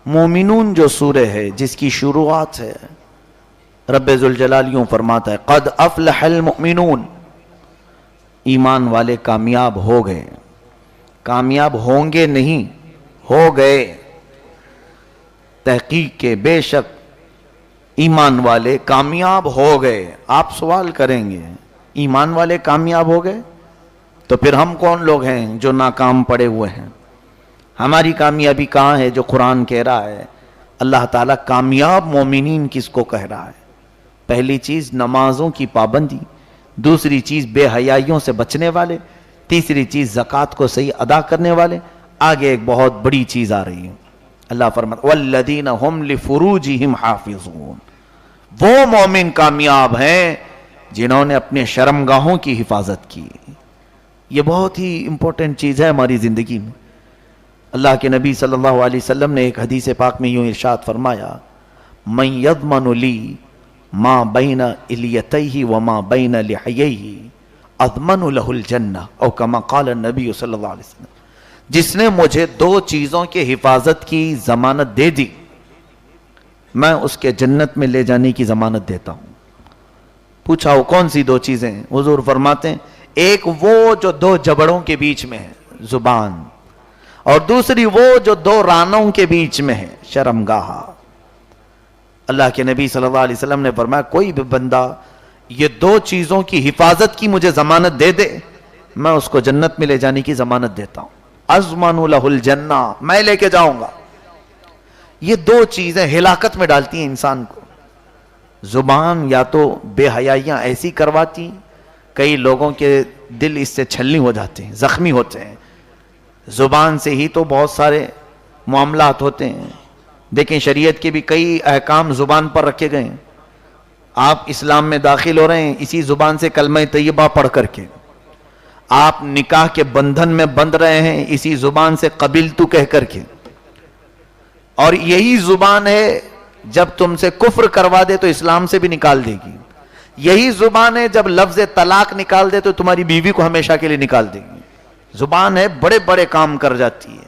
مومنون جو سورہ ہے جس کی شروعات ہے، رب ذوالجلال یوں فرماتا ہے قد افلح المؤمنون، ایمان والے کامیاب ہو گئے، کامیاب ہوں گے نہیں، ہو گئے۔ تحقیق کے بے شک ایمان والے کامیاب ہو گئے۔ آپ سوال کریں گے ایمان والے کامیاب ہو گئے تو پھر ہم کون لوگ ہیں جو ناکام پڑے ہوئے ہیں؟ ہماری کامیابی کہاں ہے جو قرآن کہہ رہا ہے؟ اللہ تعالیٰ کامیاب مومنین کس کو کہہ رہا ہے؟ پہلی چیز نمازوں کی پابندی، دوسری چیز بے حیائیوں سے بچنے والے، تیسری چیز زکوٰۃ کو صحیح ادا کرنے والے، آگے ایک بہت بڑی چیز آ رہی ہے۔ اللہ فرماتا والذین هم لفروجہم حافظون، وہ مومن کامیاب ہیں جنہوں نے اپنے شرمگاہوں کی حفاظت کی۔ یہ بہت ہی امپورٹنٹ چیز ہے ہماری زندگی میں۔ اللہ کے نبی صلی اللہ علیہ وسلم نے ایک حدیث پاک میں یوں ارشاد فرمایا من یضمن لی ما بین الیتیہ وما بین لحییہ اضمن لہ الجنہ او کما قال النبی صلی اللہ علیہ وسلم، جس نے مجھے دو چیزوں کے حفاظت کی ضمانت دے دی میں اس کے جنت میں لے جانے کی ضمانت دیتا ہوں۔ پوچھا وہ کون سی دو چیزیں؟ حضور فرماتے ہیں ایک وہ جو دو جبڑوں کے بیچ میں ہے زبان، اور دوسری وہ جو دو رانوں کے بیچ میں ہے شرمگاہ۔ اللہ کے نبی صلی اللہ علیہ وسلم نے فرمایا کوئی بھی بندہ یہ دو چیزوں کی حفاظت کی مجھے ضمانت دے دے میں اس کو جنت میں لے جانے کی ضمانت دیتا ہوں۔ اضمن لہ الجنہ، میں لے کے جاؤں گا۔ یہ دو چیزیں ہلاکت میں ڈالتی ہیں انسان کو۔ زبان یا تو بے حیائیاں ایسی کرواتی، کئی لوگوں کے دل اس سے چھلنی ہو جاتے ہیں، زخمی ہوتے ہیں۔ زبان سے ہی تو بہت سارے معاملات ہوتے ہیں۔ دیکھیں شریعت کے بھی کئی احکام زبان پر رکھے گئے ہیں۔ آپ اسلام میں داخل ہو رہے ہیں اسی زبان سے کلمہ طیبہ پڑھ کر کے، آپ نکاح کے بندھن میں بندھ رہے ہیں اسی زبان سے قبلت کہہ کر کے، اور یہی زبان ہے جب تم سے کفر کروا دے تو اسلام سے بھی نکال دے گی۔ یہی زبان ہے جب لفظ طلاق نکال دے تو تمہاری بیوی کو ہمیشہ کے لیے نکال دے گی۔ زبان ہے بڑے بڑے کام کر جاتی ہے،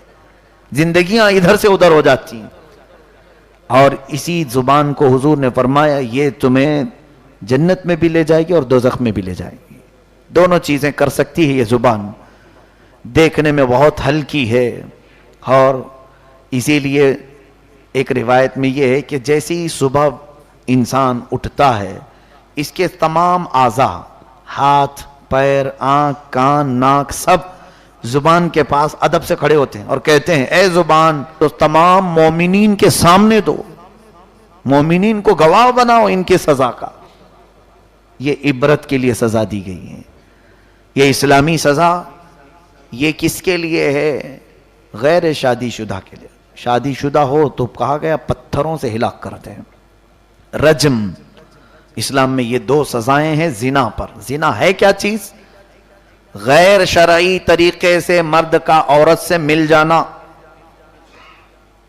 زندگیاں ادھر سے ادھر ہو جاتی ہیں، اور اسی زبان کو حضور نے فرمایا یہ تمہیں جنت میں بھی لے جائے گی اور دوزخ میں بھی لے جائے گی۔ دونوں چیزیں کر سکتی ہے یہ زبان۔ دیکھنے میں بہت ہلکی ہے، اور اسی لیے ایک روایت میں یہ ہے کہ جیسی صبح انسان اٹھتا ہے اس کے تمام اعضاء، ہاتھ، پیر، آنکھ، کان، ناک، سب زبان کے پاس ادب سے کھڑے ہوتے ہیں اور کہتے ہیں اے زبان تو تمام مومنین کے سامنے دو، مومنین کو گواہ بناؤ ان کی سزا کا۔ یہ عبرت کے لیے سزا دی گئی ہے، یہ اسلامی سزا یہ کس کے لیے ہے؟ غیر شادی شدہ کے لیے۔ شادی شدہ ہو تو کہا گیا پتھروں سے ہلاک کرتے ہیں، رجم۔ اسلام میں یہ دو سزائیں ہیں زنا پر۔ زنا ہے کیا چیز؟ غیر شرعی طریقے سے مرد کا عورت سے مل جانا۔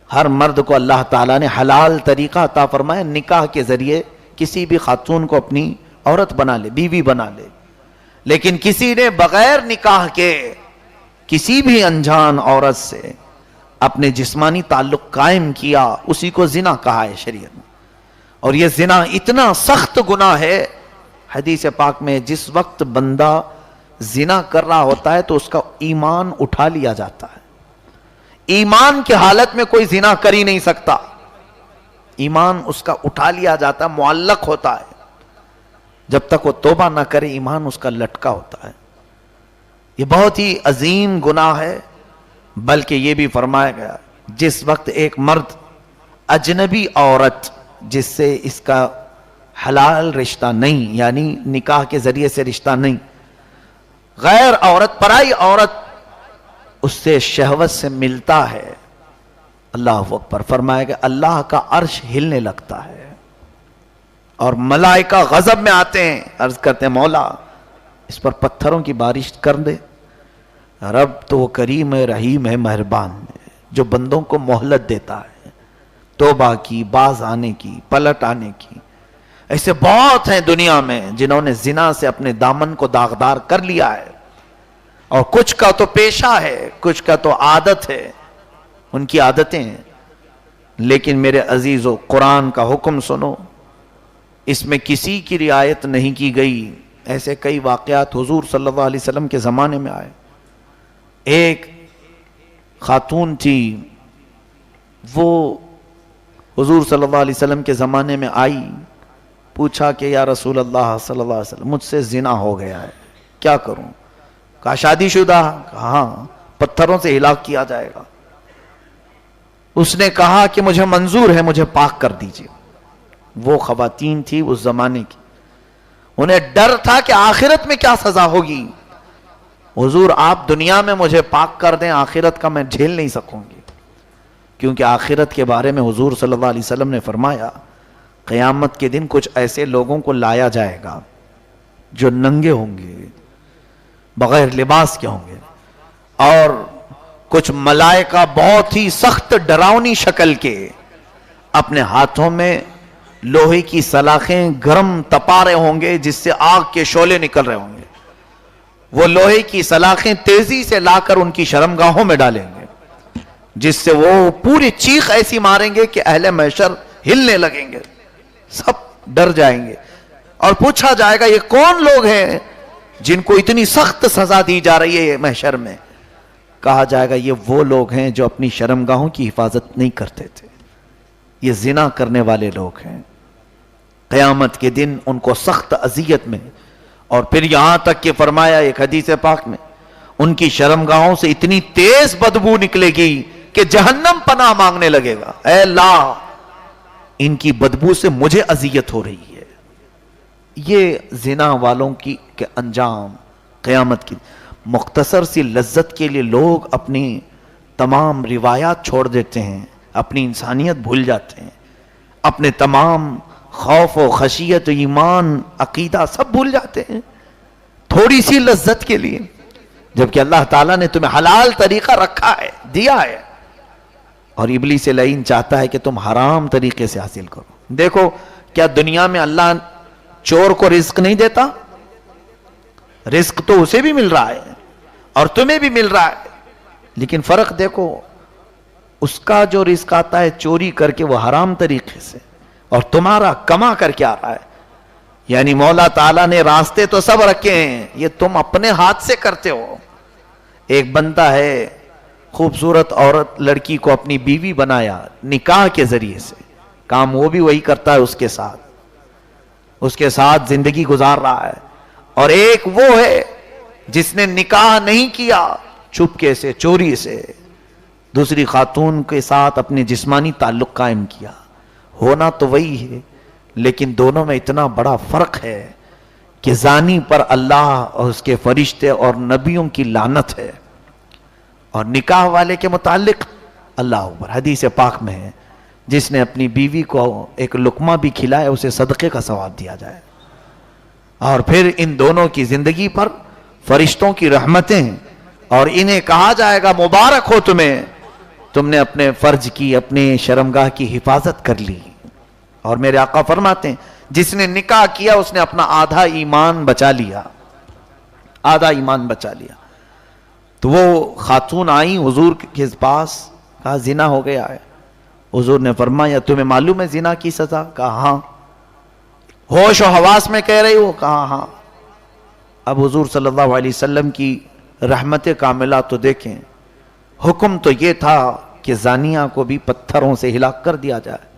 ہر مرد کو اللہ تعالیٰ نے حلال طریقہ عطا فرمایا، نکاح کے ذریعے کسی بھی خاتون کو اپنی عورت بنا لے، بیوی بنا لے، لیکن کسی نے بغیر نکاح کے کسی بھی انجان عورت سے اپنے جسمانی تعلق قائم کیا، اسی کو زنا کہا ہے شریعت میں۔ اور یہ زنا اتنا سخت گناہ ہے، حدیث پاک میں جس وقت بندہ زنا کر رہا ہوتا ہے تو اس کا ایمان اٹھا لیا جاتا ہے۔ ایمان کی حالت میں کوئی زنا کر ہی نہیں سکتا، ایمان اس کا اٹھا لیا جاتا ہے، معلق ہوتا ہے۔ جب تک وہ توبہ نہ کرے ایمان اس کا لٹکا ہوتا ہے۔ یہ بہت ہی عظیم گناہ ہے، بلکہ یہ بھی فرمایا گیا جس وقت ایک مرد اجنبی عورت جس سے اس کا حلال رشتہ نہیں، یعنی نکاح کے ذریعے سے رشتہ نہیں، غیر عورت، پرائی عورت اس سے شہوت سے ملتا ہے، اللہ اکبر، فرمایا کہ اللہ کا عرش ہلنے لگتا ہے اور ملائکہ غضب میں آتے ہیں، عرض کرتے ہیں مولا اس پر پتھروں کی بارش کر دے۔ رب تو وہ کریم ہے، رحیم ہے، مہربان ہے، جو بندوں کو مہلت دیتا ہے توبہ کی، باز آنے کی، پلٹ آنے کی۔ ایسے بہت ہیں دنیا میں جنہوں نے زنا سے اپنے دامن کو داغدار کر لیا ہے، اور کچھ کا تو پیشہ ہے، کچھ کا تو عادت ہے، ان کی عادتیں ہیں۔ لیکن میرے عزیزو قرآن کا حکم سنو، اس میں کسی کی رعایت نہیں کی گئی۔ ایسے کئی واقعات حضور صلی اللہ علیہ وسلم کے زمانے میں آئے۔ ایک خاتون تھی، وہ حضور صلی اللہ علیہ وسلم کے زمانے میں آئی، پوچھا کہ یا رسول اللہ صلی اللہ علیہ وسلم مجھ سے زنا ہو گیا ہے، کیا کروں؟ کہا شادی شدہ؟ کہا ہاں، پتھروں سے ہلاک کیا جائے گا۔ اس نے کہا کہ مجھے منظور ہے، مجھے پاک کر دیجئے۔ وہ خواتین تھی اس زمانے کی، انہیں ڈر تھا کہ آخرت میں کیا سزا ہوگی۔ حضور آپ دنیا میں مجھے پاک کر دیں، آخرت کا میں جھیل نہیں سکوں گی، کیونکہ آخرت کے بارے میں حضور صلی اللہ علیہ وسلم نے فرمایا قیامت کے دن کچھ ایسے لوگوں کو لایا جائے گا جو ننگے ہوں گے، بغیر لباس کے ہوں گے، اور کچھ ملائکہ بہت ہی سخت ڈراؤنی شکل کے اپنے ہاتھوں میں لوہے کی سلاخیں گرم تپارے ہوں گے جس سے آگ کے شعلے نکل رہے ہوں گے۔ وہ لوہے کی سلاخیں تیزی سے لا کر ان کی شرمگاہوں میں ڈالیں گے، جس سے وہ پوری چیخ ایسی ماریں گے کہ اہل محشر ہلنے لگیں گے، سب ڈر جائیں گے، اور پوچھا جائے گا یہ کون لوگ ہیں جن کو اتنی سخت سزا دی جا رہی ہے محشر میں؟ کہا جائے گا یہ وہ لوگ ہیں جو اپنی شرمگاہوں کی حفاظت نہیں کرتے تھے، یہ زنا کرنے والے لوگ ہیں۔ قیامت کے دن ان کو سخت اذیت میں، اور پھر یہاں تک کہ فرمایا ایک حدیث پاک میں ان کی شرمگاہوں سے اتنی تیز بدبو نکلے گی کہ جہنم پناہ مانگنے لگے گا، اے اللہ ان کی بدبو سے مجھے اذیت ہو رہی ہے۔ یہ زنا والوں کی کے انجام قیامت کی۔ مختصر سی لذت کے لیے لوگ اپنی تمام روایات چھوڑ دیتے ہیں، اپنی انسانیت بھول جاتے ہیں، اپنے تمام خوف و خشیت و ایمان عقیدہ سب بھول جاتے ہیں تھوڑی سی لذت کے لیے، جبکہ اللہ تعالیٰ نے تمہیں حلال طریقہ رکھا ہے، دیا ہے، اور ابلیس لعین چاہتا ہے کہ تم حرام طریقے سے حاصل کرو۔ دیکھو کیا دنیا میں اللہ چور کو رزق نہیں دیتا؟ رزق تو اسے بھی مل رہا ہے اور تمہیں بھی مل رہا ہے، لیکن فرق دیکھو، اس کا جو رزق آتا ہے چوری کر کے وہ حرام طریقے سے، اور تمہارا کما کر کے آ رہا ہے۔ یعنی مولا تعالیٰ نے راستے تو سب رکھے ہیں، یہ تم اپنے ہاتھ سے کرتے ہو۔ ایک بندہ ہے خوبصورت عورت لڑکی کو اپنی بیوی بنایا نکاح کے ذریعے سے، کام وہ بھی وہی کرتا ہے، اس کے ساتھ زندگی گزار رہا ہے۔ اور ایک وہ ہے جس نے نکاح نہیں کیا، چپکے سے چوری سے دوسری خاتون کے ساتھ اپنے جسمانی تعلق قائم کیا۔ ہونا تو وہی ہے، لیکن دونوں میں اتنا بڑا فرق ہے کہ زانی پر اللہ اور اس کے فرشتے اور نبیوں کی لعنت ہے، اور نکاح والے کے متعلق اللہ اکبر حدیث پاک میں ہے جس نے اپنی بیوی کو ایک لقمہ بھی کھلائے اسے صدقے کا ثواب دیا جائے۔ اور پھر ان دونوں کی زندگی پر فرشتوں کی رحمتیں، اور انہیں کہا جائے گا مبارک ہو تمہیں، تم نے اپنے فرج کی، اپنے شرمگاہ کی حفاظت کر لی۔ اور میرے آقا فرماتے ہیں جس نے نکاح کیا اس نے اپنا آدھا ایمان بچا لیا، آدھا ایمان بچا لیا۔ تو وہ خاتون آئیں حضور کے پاس، کہا زنا ہو گیا ہے۔ حضور نے فرمایا تمہیں معلوم ہے زنا کی سزا؟ کہا ہاں۔ ہوش و حواس میں کہہ رہی ہو؟ کہا ہاں۔ اب حضور صلی اللہ علیہ وسلم کی رحمت کاملہ تو دیکھیں، حکم تو یہ تھا کہ زانیہ کو بھی پتھروں سے ہلاک کر دیا جائے۔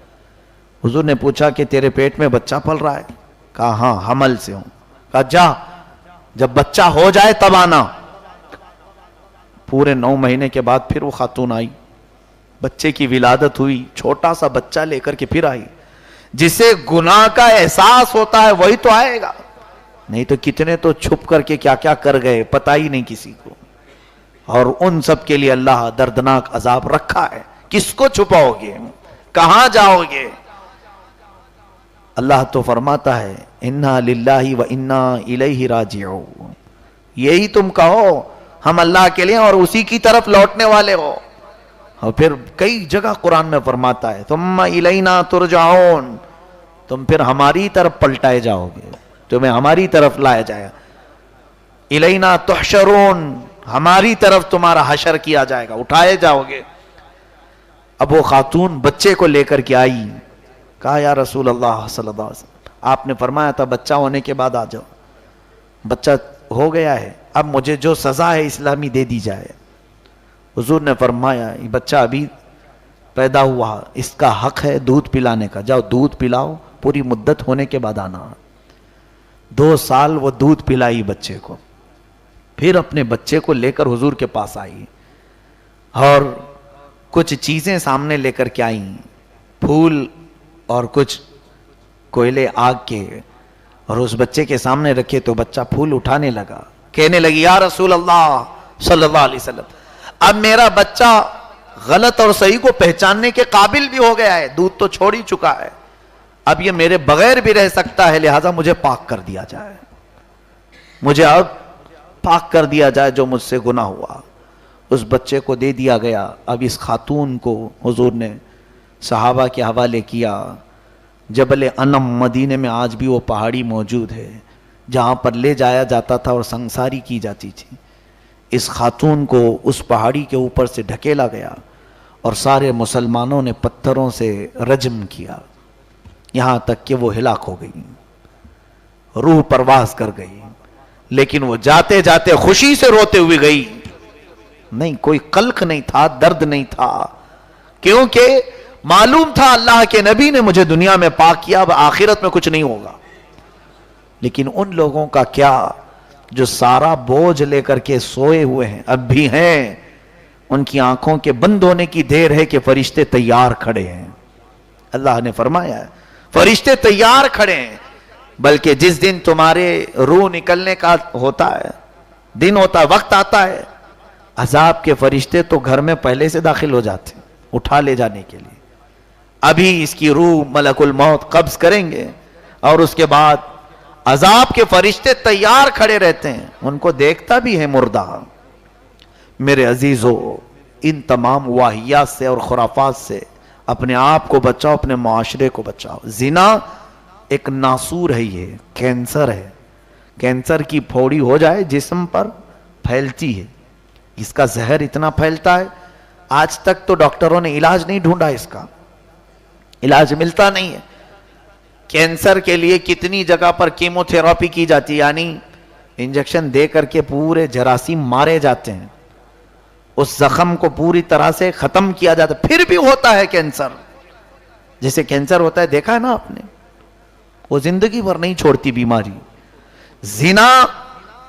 حضور نے پوچھا کہ تیرے پیٹ میں بچہ پل رہا ہے؟ کہا ہاں، حمل سے ہوں۔ کہا جا، جب بچہ ہو جائے تب آنا۔ پورے 9 مہینے کے بعد پھر وہ خاتون آئی، بچے کی ولادت ہوئی، چھوٹا سا بچہ لے کر کے پھر آئی۔ جسے گناہ کا احساس ہوتا ہے وہی تو آئے گا، نہیں تو کتنے تو چھپ کر کے کیا کیا کر گئے پتہ ہی نہیں کسی کو۔ اور ان سب کے لیے اللہ دردناک عذاب رکھا ہے۔ کس کو چھپاؤ گے؟ کہاں جاؤ گے؟ اللہ تو فرماتا ہے انا للہ و انا الیہ راجعون، یہی تم کہو ہم اللہ کے لیے اور اسی کی طرف لوٹنے والے ہو۔ اور پھر کئی جگہ قرآن میں فرماتا ہے ثم الینا ترجعون، تم پھر ہماری طرف پلٹائے جاؤ گے، تمہیں ہماری طرف لایا جائے گا۔ الینا تحشرون، ہماری طرف تمہارا حشر کیا جائے گا، اٹھائے جاؤ گے۔ اب وہ خاتون بچے کو لے کر کے آئی, کہا یا رسول اللہ صلی اللہ علیہ وسلم, آپ نے فرمایا تھا بچہ ہونے کے بعد آ جاؤ, بچہ ہو گیا ہے, اب مجھے جو سزا ہے اسلامی دے دی جائے. حضور نے فرمایا یہ بچہ ابھی پیدا ہوا, اس کا حق ہے دودھ پلانے کا, جاؤ دودھ پلاؤ, پوری مدت ہونے کے بعد آنا. 2 سال وہ دودھ پلائی بچے کو, پھر اپنے بچے کو لے کر حضور کے پاس آئی اور کچھ چیزیں سامنے لے کر کے آئیں, پھول اور کچھ کوئلے آگ کے, اور اس بچے کے سامنے رکھے تو بچہ پھول اٹھانے لگا, کہنے لگی یا رسول اللہ صلی اللہ علیہ وسلم, اب میرا بچہ غلط اور صحیح کو پہچاننے کے قابل بھی ہو گیا ہے, دودھ تو چھوڑ ہی چکا ہے, اب یہ میرے بغیر بھی رہ سکتا ہے, لہذا مجھے پاک کر دیا جائے, مجھے اب پاک کر دیا جائے جو مجھ سے گناہ ہوا. اس بچے کو دے دیا گیا. اب اس خاتون کو حضور نے صحابہ کے حوالے کیا. جبل انم مدینے میں آج بھی وہ پہاڑی موجود ہے جہاں پر لے جایا جاتا تھا اور سنگساری کی جاتی تھی. اس خاتون کو اس پہاڑی کے اوپر سے ڈھکیلا گیا اور سارے مسلمانوں نے پتھروں سے رجم کیا, یہاں تک کہ وہ ہلاک ہو گئی, روح پرواز کر گئی. لیکن وہ جاتے جاتے خوشی سے روتے ہوئے گئی, نہیں کوئی قلق نہیں تھا, درد نہیں تھا, کیونکہ معلوم تھا اللہ کے نبی نے مجھے دنیا میں پاک کیا, اب آخرت میں کچھ نہیں ہوگا. لیکن ان لوگوں کا کیا جو سارا بوجھ لے کر کے سوئے ہوئے ہیں, اب بھی ہیں, ان کی آنکھوں کے بند ہونے کی دیر ہے کہ فرشتے تیار کھڑے ہیں. اللہ نے فرمایا ہے فرشتے تیار کھڑے ہیں, بلکہ جس دن تمہارے روح نکلنے کا ہوتا ہے, دن ہوتا ہے, وقت آتا ہے, عذاب کے فرشتے تو گھر میں پہلے سے داخل ہو جاتے ہیں اٹھا لے جانے کے لیے. ابھی اس کی روح ملک الموت قبض کریں گے اور اس کے بعد عذاب کے فرشتے تیار کھڑے رہتے ہیں, ان کو دیکھتا بھی ہے مردہ. میرے عزیزو, ان تمام واہیات سے اور خرافات سے اپنے آپ کو بچاؤ, اپنے معاشرے کو بچاؤ. زنا ایک ناسور ہے, یہ کینسر ہے. کینسر کی پھوڑی ہو جائے جسم پر پھیلتی ہے, اس کا زہر اتنا پھیلتا ہے, آج تک تو ڈاکٹروں نے علاج نہیں ڈھونڈا, اس کا علاج ملتا نہیں ہے. کینسر کے لیے کتنی جگہ پر کیمو تھراپی کی جاتی ہے, یعنی انجیکشن دے کر کے پورے جراثیم مارے جاتے ہیں, اس زخم کو پوری طرح سے ختم کیا جاتا ہے, پھر بھی ہوتا ہے کینسر. جیسے کینسر ہوتا ہے دیکھا ہے نا آپ نے, وہ زندگی بھر نہیں چھوڑتی بیماری. زنا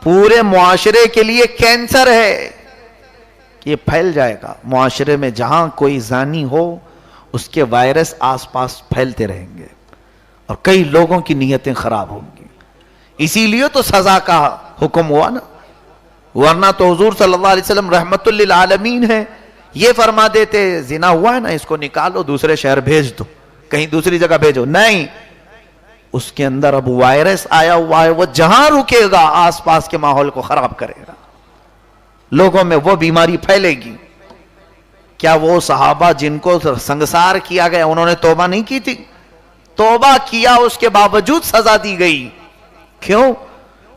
پورے معاشرے کے لیے کینسر ہے, یہ پھیل جائے گا معاشرے میں. جہاں کوئی زانی ہو اس کے وائرس آس پاس پھیلتے رہیں گے اور کئی لوگوں کی نیتیں خراب ہوں گی. اسی لیے تو سزا کا حکم ہوا نا, ورنہ تو حضور صلی اللہ علیہ وسلم رحمت للعالمین ہے, یہ فرما دیتے زنا ہوا ہے نا, اس کو نکالو, دوسرے شہر بھیج دو, کہیں دوسری جگہ بھیجو. نہیں, اس کے اندر اب وائرس آیا ہوا ہے, وہ جہاں رکے گا آس پاس کے ماحول کو خراب کرے گا, لوگوں میں وہ بیماری پھیلے گی. کیا وہ صحابہ جن کو سنگسار کیا گیا انہوں نے توبہ نہیں کی تھی؟ توبہ کیا, اس کے باوجود سزا دی گئی. کیوں؟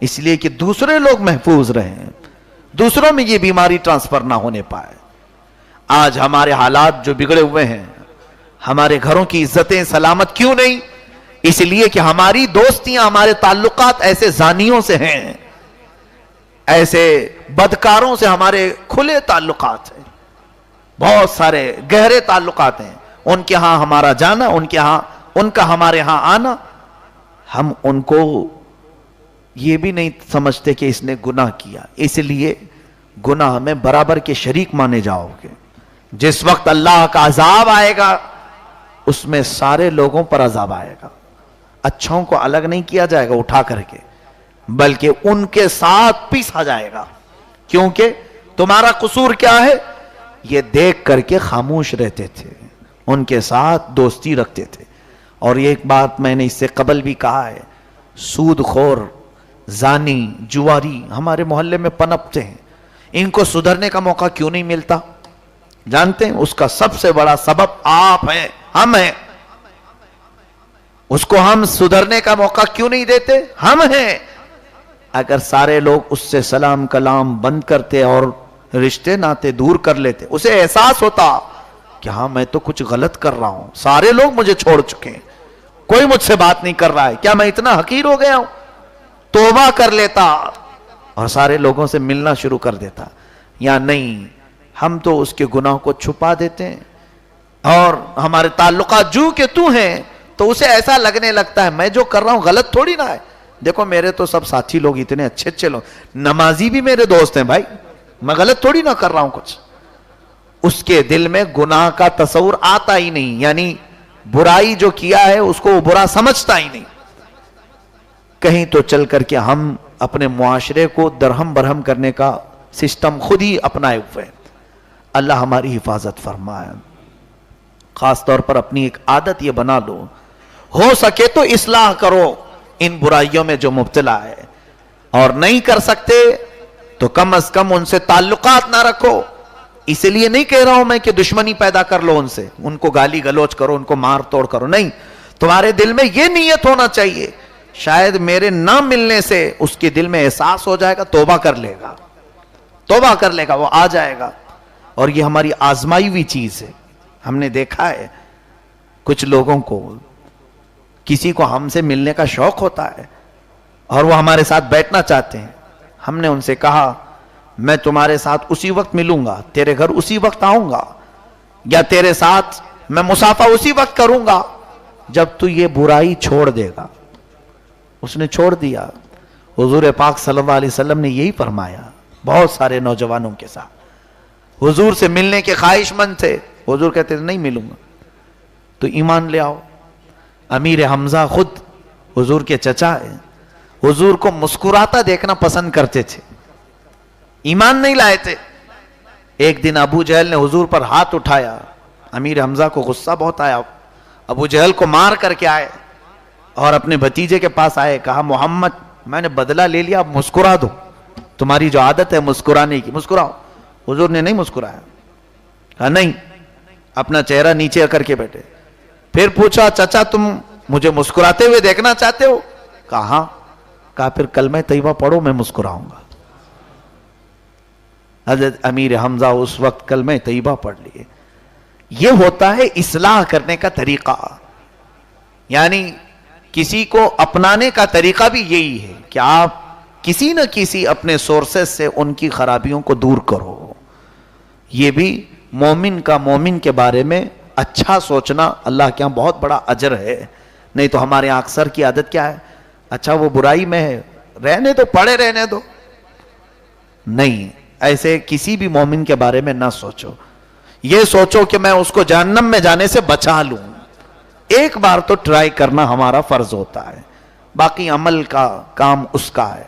اس لیے کہ دوسرے لوگ محفوظ رہیں, دوسروں میں یہ بیماری ٹرانسفر نہ ہونے پائے. آج ہمارے حالات جو بگڑے ہوئے ہیں, ہمارے گھروں کی عزتیں سلامت کیوں نہیں؟ اس لیے کہ ہماری دوستیاں, ہمارے تعلقات ایسے زانیوں سے ہیں, ایسے بدکاروں سے ہمارے کھلے تعلقات ہیں, بہت سارے گہرے تعلقات ہیں. ان کے ہاں ہمارا جانا, ان کے ہاں ان کا ہمارے ہاں آنا, ہم ان کو یہ بھی نہیں سمجھتے کہ اس نے گناہ کیا, اس لیے گناہ میں برابر کے شریک مانے جاؤ گے. جس وقت اللہ کا عذاب آئے گا اس میں سارے لوگوں پر عذاب آئے گا. اچھوں کو الگ نہیں کیا جائے گا اٹھا کر کے, بلکہ ان کے ساتھ پیسا جائے گا. کیونکہ تمہارا قصور کیا ہے؟ یہ دیکھ کر کے خاموش رہتے تھے, ان کے ساتھ دوستی رکھتے تھے. اور یہ ایک بات میں نے اس سے قبل بھی کہا ہے, سود خور, زانی, جواری ہمارے محلے میں پنپتے ہیں. ان کو سدھرنے کا موقع کیوں نہیں ملتا؟ جانتے ہیں اس کا سب سے بڑا سبب آپ ہیں, ہم ہیں. اس کو ہم سدھرنے کا موقع کیوں نہیں دیتے؟ ہم ہیں. اگر سارے لوگ اس سے سلام کلام بند کرتے اور رشتے ناتے دور کر لیتے, اسے احساس ہوتا کہ ہاں میں تو کچھ غلط کر رہا ہوں, سارے لوگ مجھے چھوڑ چکے ہیں, کوئی مجھ سے بات نہیں کر رہا ہے, کیا میں اتنا حقیر ہو گیا ہوں؟ توبہ کر لیتا اور سارے لوگوں سے ملنا شروع کر دیتا. یا نہیں, ہم تو اس کے گناہ کو چھپا دیتے ہیں اور ہمارے تعلقات جو کہ تو ہیں, تو اسے ایسا لگنے لگتا ہے میں جو کر رہا ہوں غلط تھوڑی نہ ہے. دیکھو میرے تو سب ساتھی لوگ اتنے اچھے اچھے لوگ, نمازی بھی میرے دوست ہیں بھائی, میں غلط تھوڑی نہ کر رہا ہوں کچھ. اس کے دل میں گناہ کا تصور آتا ہی نہیں, یعنی برائی جو کیا ہے اس کو وہ برا سمجھتا ہی نہیں. کہیں تو چل کر کے ہم اپنے معاشرے کو درہم برہم کرنے کا سسٹم خود ہی اپنائے ہوئے ہیں. اللہ ہماری حفاظت فرمائے. خاص طور پر اپنی ایک عادت یہ بنا لو, ہو سکے تو اصلاح کرو ان برائیوں میں جو مبتلا ہے, اور نہیں کر سکتے تو کم از کم ان سے تعلقات نہ رکھو. اس لیے نہیں کہہ رہا ہوں میں کہ دشمنی پیدا کر لو ان سے, ان کو گالی گلوچ کرو, ان کو مار توڑ کرو, نہیں. تمہارے دل میں یہ نیت ہونا چاہیے, شاید میرے نہ ملنے سے اس کے دل میں احساس ہو جائے گا, توبہ کر لے گا, توبہ کر لے گا, وہ آ جائے گا. اور یہ ہماری آزمائی ہوئی چیز ہے. ہم نے دیکھا ہے کچھ لوگوں کو, کسی کو ہم سے ملنے کا شوق ہوتا ہے اور وہ ہمارے ساتھ بیٹھنا چاہتے ہیں. ہم نے ان سے کہا میں تمہارے ساتھ اسی وقت ملوں گا, تیرے گھر اسی وقت آؤں گا, یا تیرے ساتھ میں مصافحہ اسی وقت کروں گا جب تو یہ برائی چھوڑ دے گا. اس نے چھوڑ دیا. حضور پاک صلی اللہ علیہ وسلم نے یہی فرمایا بہت سارے نوجوانوں کے ساتھ. حضور سے ملنے کے خواہش مند تھے, حضور کہتے تھے نہیں ملوں گا, تو ایمان لے آؤ. امیر حمزہ خود حضور کے چچا ہیں, حضور کو مسکراتا دیکھنا پسند کرتے تھے, ایمان نہیں لائے تھے. ایک دن ابو جہل نے حضور پر ہاتھ اٹھایا, امیر حمزہ کو غصہ بہت آیا, ابو جہل کو مار کر کے آئے اور اپنے بھتیجے کے پاس آئے, کہا محمد میں نے بدلہ لے لیا, اب مسکرا دو, تمہاری جو عادت ہے مسکرانے کی مسکراؤ. حضور نے نہیں مسکرایا, کہا نہیں, اپنا چہرہ نیچے کر کے بیٹھے. پھر پوچھا چچا تم مجھے مسکراتے ہوئے دیکھنا چاہتے ہو؟ کہا ہاں. کہا پھر کلمہ طیبہ پڑھو میں مسکراؤں گا. حضرت امیر حمزہ اس وقت کلمہ طیبہ پڑھ لیے. یہ ہوتا ہے اصلاح کرنے کا طریقہ, یعنی کسی کو اپنانے کا طریقہ بھی یہی ہے کہ آپ کسی نہ کسی اپنے سورسز سے ان کی خرابیوں کو دور کرو. یہ بھی مومن کا مومن کے بارے میں اچھا سوچنا اللہ کے ہاں بہت بڑا اجر ہے. نہیں تو ہمارے یہاں اکثر کی عادت کیا ہے, اچھا وہ برائی میں ہے, رہنے دو, پڑے رہنے دو. نہیں, ایسے کسی بھی مومن کے بارے میں نہ سوچو. یہ سوچو کہ میں اس کو جہنم میں جانے سے بچا لوں. ایک بار تو ٹرائی کرنا ہمارا فرض ہوتا ہے, باقی عمل کا کام اس کا ہے.